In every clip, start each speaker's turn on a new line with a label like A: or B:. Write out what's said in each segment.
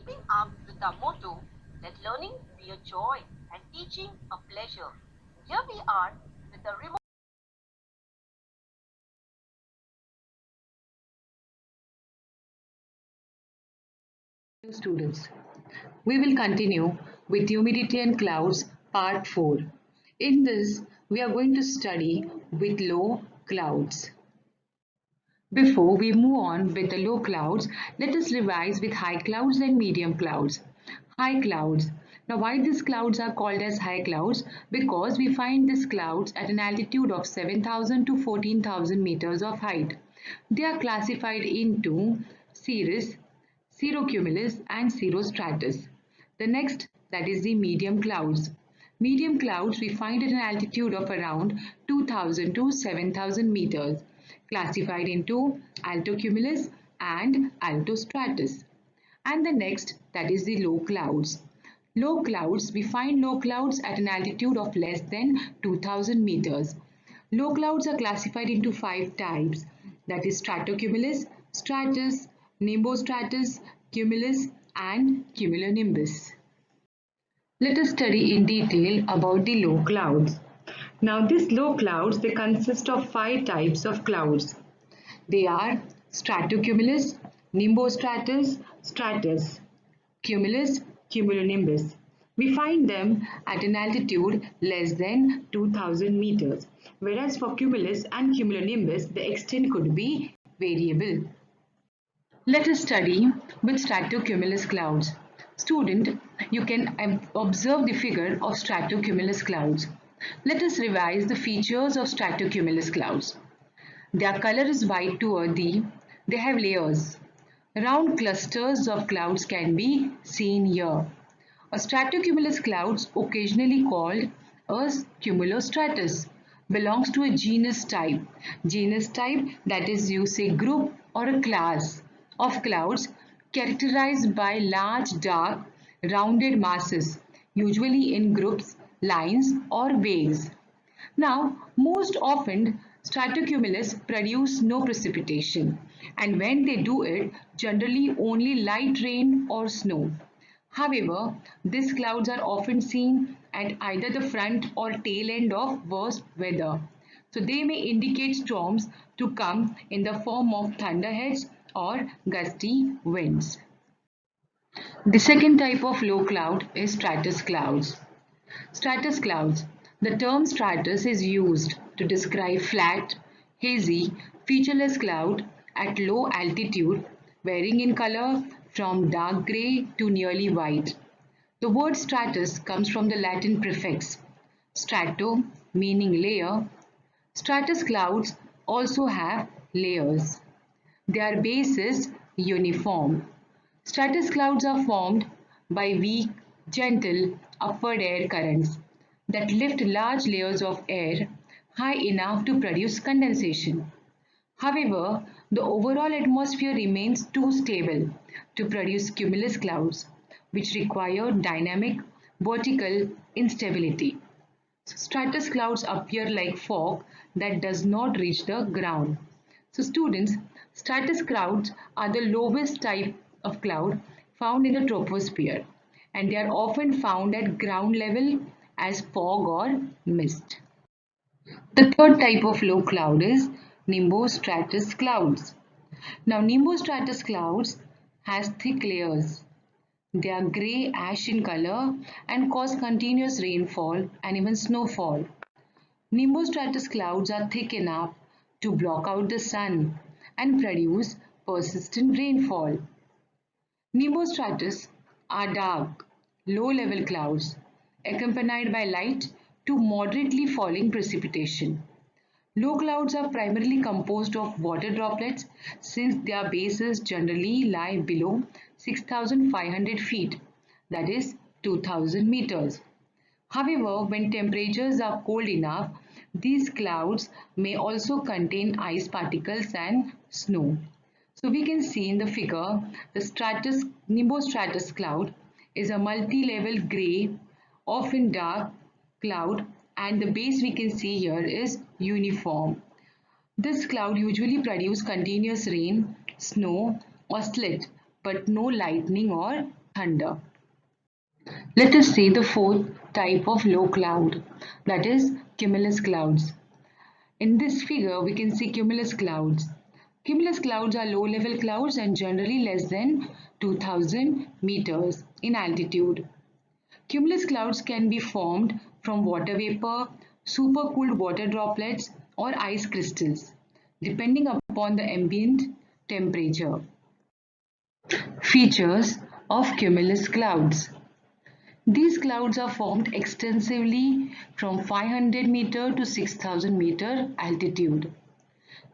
A: keeping up with our motto, let learning be a joy and teaching a pleasure. Here we are with a remote
B: Students, we will continue with humidity and clouds part 4. In this, we are going to study with low clouds. Before we move on with the low clouds, let us revise with high clouds and medium clouds. High clouds. Now why these clouds are called as high clouds? Because we find these clouds at an altitude of 7,000 to 14,000 meters of height. They are classified into cirrus, cirrocumulus and cirrostratus. The next, that is the medium clouds. Medium clouds we find at an altitude of around 2000 to 7000 meters, classified into altocumulus and altostratus. And the next, that is the low clouds. Low clouds, we find low clouds at an altitude of less than 2000 meters. Low clouds are classified into 5 types, that is stratocumulus, stratus, nimbostratus, cumulus and cumulonimbus. Let us study in detail about the low clouds. Now these low clouds, they consist of 5 types of clouds. They are stratocumulus, nimbostratus, stratus, cumulus, cumulonimbus. We find them at an altitude less than 2000 meters, whereas for cumulus and cumulonimbus, the extent could be variable. Let us study with stratocumulus clouds. Student, you can observe the figure of stratocumulus clouds. Let us revise the features of stratocumulus clouds. Their color is white to earthy. They have layers. Round clusters of clouds can be seen here. A stratocumulus clouds, occasionally called a cumulostratus, belongs to a genus type. Genus type, that is, you say group or a class of clouds characterized by large dark rounded masses, usually in groups, lines or waves. Now, most often stratocumulus produce no precipitation, and when they do it, generally only light rain or snow. However, these clouds are often seen at either the front or tail end of worst weather. So they may indicate storms to come in the form of thunderheads or gusty winds. The second type of low cloud is stratus clouds. Stratus clouds. The term stratus is used to describe flat, hazy, featureless cloud at low altitude, varying in color from dark gray to nearly white. The word stratus comes from the Latin prefix strato, meaning layer. Stratus clouds also have layers. Their base is uniform. Stratus clouds are formed by weak, gentle upward air currents that lift large layers of air high enough to produce condensation. However, the overall atmosphere remains too stable to produce cumulus clouds, which require dynamic vertical instability. Stratus clouds appear like fog that does not reach the ground. So students, stratus clouds are the lowest type of cloud found in the troposphere, and they are often found at ground level as fog or mist. The third type of low cloud is nimbostratus clouds. Now nimbostratus clouds has thick layers. They are grey ash in color and cause continuous rainfall and even snowfall. Nimbostratus clouds are thick enough to block out the sun and produce persistent rainfall. Nimbostratus are dark, low-level clouds accompanied by light to moderately falling precipitation. Low clouds are primarily composed of water droplets since their bases generally lie below 6,500 feet, that is 2,000 meters. However, when temperatures are cold enough, these clouds may also contain ice particles and snow. So we can see in the figure, the nimbostratus cloud is a multi-level grey, often dark cloud, and the base we can see here is uniform. This cloud usually produces continuous rain, snow or sleet, but no lightning or thunder. Let us see the fourth type of low cloud, that is cumulus clouds. In this figure, we can see cumulus clouds. Cumulus clouds are low-level clouds and generally less than 2000 meters in altitude. Cumulus clouds can be formed from water vapor, supercooled water droplets, or ice crystals, depending upon the ambient temperature. Features of cumulus clouds. These clouds are formed extensively from 500 meter to 6000 meter altitude.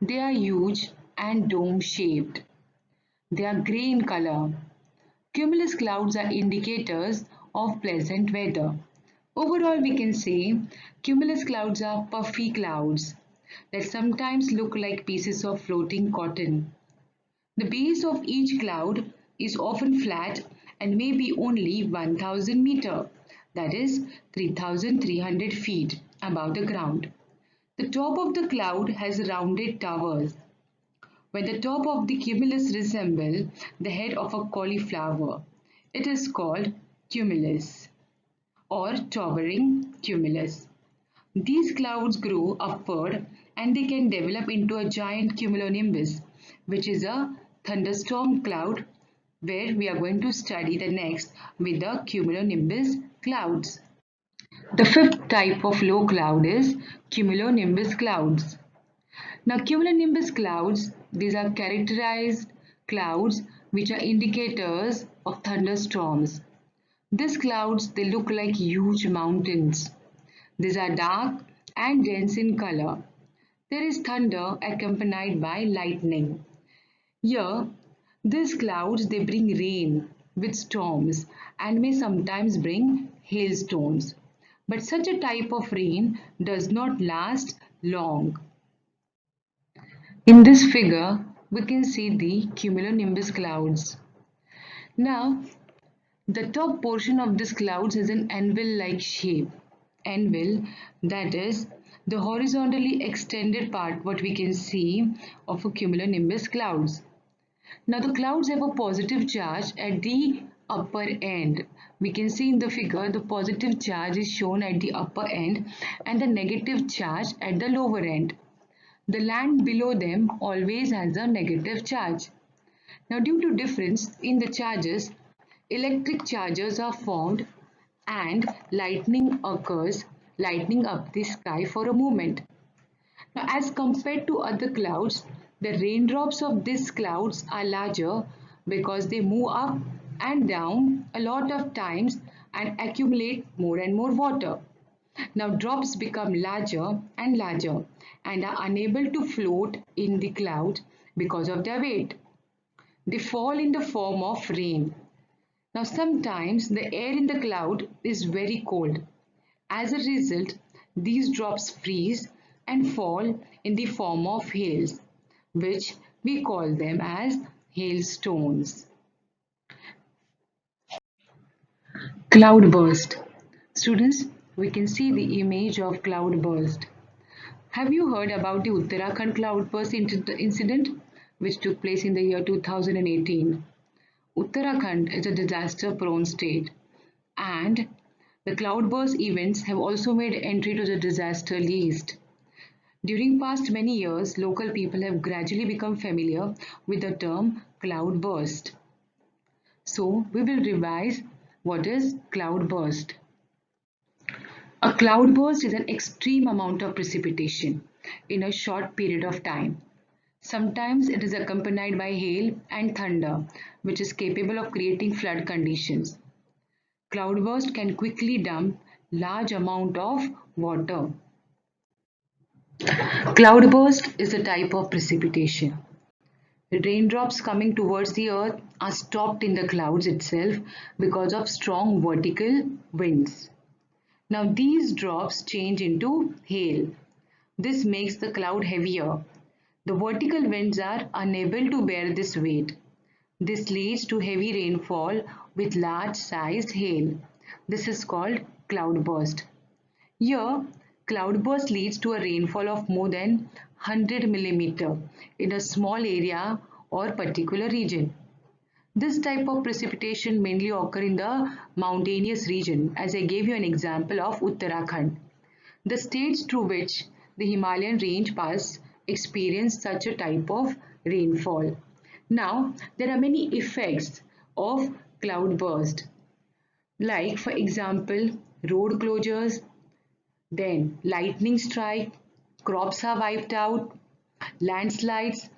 B: They are huge and dome-shaped. They are grey in color. Cumulus clouds are indicators of pleasant weather. Overall, we can say cumulus clouds are puffy clouds that sometimes look like pieces of floating cotton. The base of each cloud is often flat and may be only 1000 meter, that is 3300 feet above the ground. The top of the cloud has rounded towers. When the top of the cumulus resembles the head of a cauliflower, it is called cumulus or towering cumulus. These clouds grow upward and they can develop into a giant cumulonimbus, which is a thunderstorm cloud, where we are going to study the next with the cumulonimbus clouds. The fifth type of low cloud is cumulonimbus clouds. Now cumulonimbus clouds, these are characterized clouds which are indicators of thunderstorms. These clouds, they look like huge mountains. These are dark and dense in color. There is thunder accompanied by lightning. Here, these clouds, they bring rain with storms and may sometimes bring hailstones. But such a type of rain does not last long. In this figure, we can see the cumulonimbus clouds. Now, the top portion of this clouds is an anvil-like shape. Anvil, that is the horizontally extended part, what we can see of a cumulonimbus clouds. Now the clouds have a positive charge at the upper end. We can see in the figure the positive charge is shown at the upper end and the negative charge at the lower end. The land below them always has a negative charge. Now due to difference in the charges, electric charges are formed and lightning occurs, lighting up the sky for a moment. Now, as compared to other clouds, the raindrops of these clouds are larger because they move up and down a lot of times and accumulate more and more water. Now, drops become larger and larger and are unable to float in the cloud because of their weight. They fall in the form of rain. Now, sometimes the air in the cloud is very cold. As a result, these drops freeze and fall in the form of hails, which we call them as hailstones. Cloudburst. Students, we can see the image of cloudburst. Have you heard about the Uttarakhand cloudburst incident which took place in the year 2018? Uttarakhand is a disaster-prone state, and the cloudburst events have also made entry to the disaster list. During past many years, local people have gradually become familiar with the term cloudburst. So, we will revise what is cloudburst. A cloudburst is an extreme amount of precipitation in a short period of time. Sometimes it is accompanied by hail and thunder, which is capable of creating flood conditions. Cloudburst can quickly dump large amount of water. Cloudburst is a type of precipitation. The raindrops coming towards the earth are stopped in the clouds itself because of strong vertical winds. Now these drops change into hail. This makes the cloud heavier. The vertical winds are unable to bear this weight. This leads to heavy rainfall with large sized hail. This is called cloudburst. Here, cloudburst leads to a rainfall of more than 100 millimeter in a small area or particular region. This type of precipitation mainly occur in the mountainous region, as I gave you an example of Uttarakhand. The states through which the Himalayan range pass experience such a type of rainfall. Now, there are many effects of cloudburst, like for example, road closures, then lightning strike, crops are wiped out, landslides,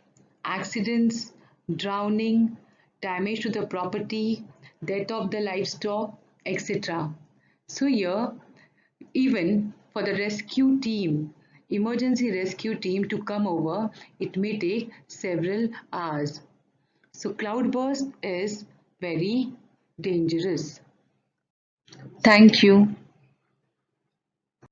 B: accidents, drowning, damage to the property, death of the livestock, etc. So here, even for the rescue team, emergency rescue team to come over, it may take several hours. So cloudburst is very dangerous. Thank you.